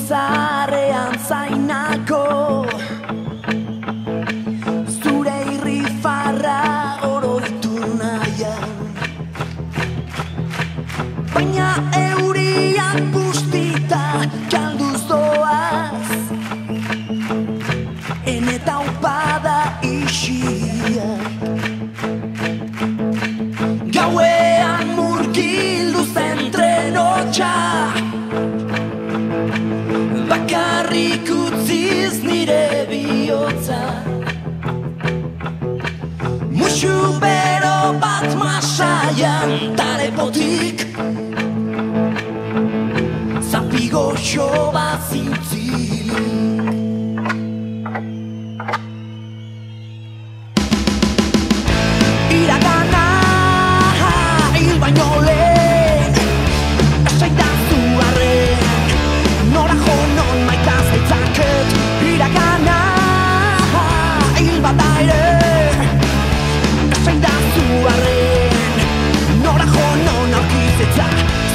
zaharrean zainako, zure irrifarra oroitu nahian, baina euriak bustita kalduz doaz, eneta upada isiak. Gauean murgildu zen trenotxa, bakarrik utziz nire bihotza. Musu bero bat masaian talepotik, zapi goxo bat zintzilik. Iragana hil baino lehen, esaidazu arren, nora jo non maita zaitzaket. Iragana hil bada ere, esaidazu arren, nora jo non aurkizetza.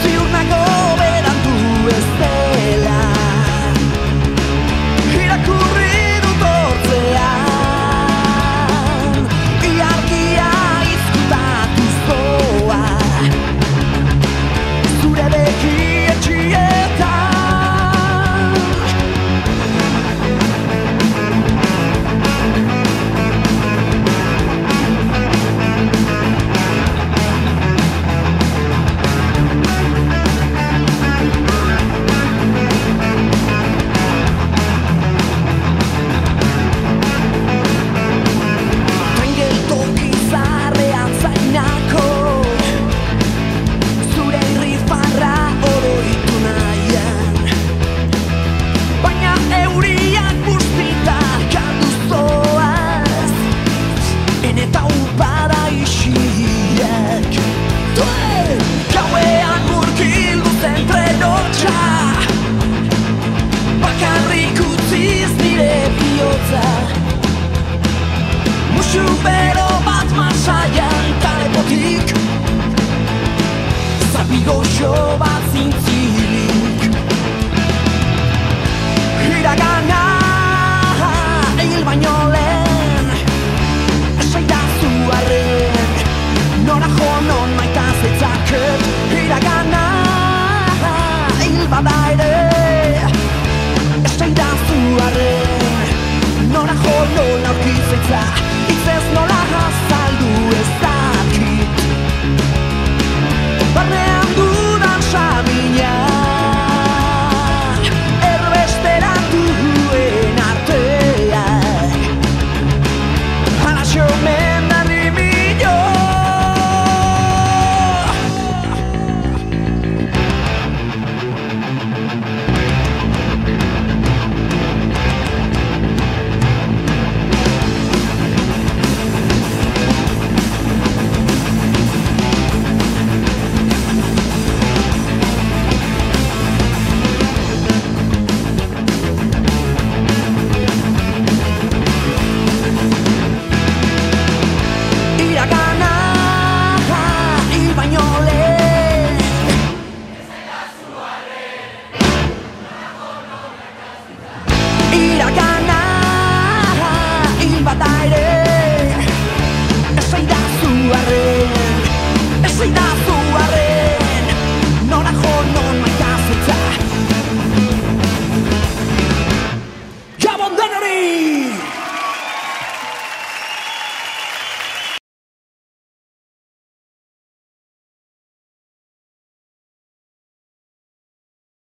Ziur nago berandu ez dela, irakurri dut hortzean, iargia izkutatuz doa, zure beki etxietan. Trengeltoki zaharrean zainako, zure irrifarra oroitu nahian, baina euriak bustita kalduz doaz, eneta upada isiak. Gauean murgildu zen trenotxa, bakarrik utziz nire bihotza. Musu bero bat masaian talepotik, zapi goxo bat zintzilik. Iragana hil baino lehen, esaidazu arren, nora jo non maita zaitzaket. Iragana hil bada ere, esaidazu arren, nora jo non aurkizetza. Itzez nola azaldu ez dakit, barnean dudan samina, erbesteratu duen arteak. Halaxe omen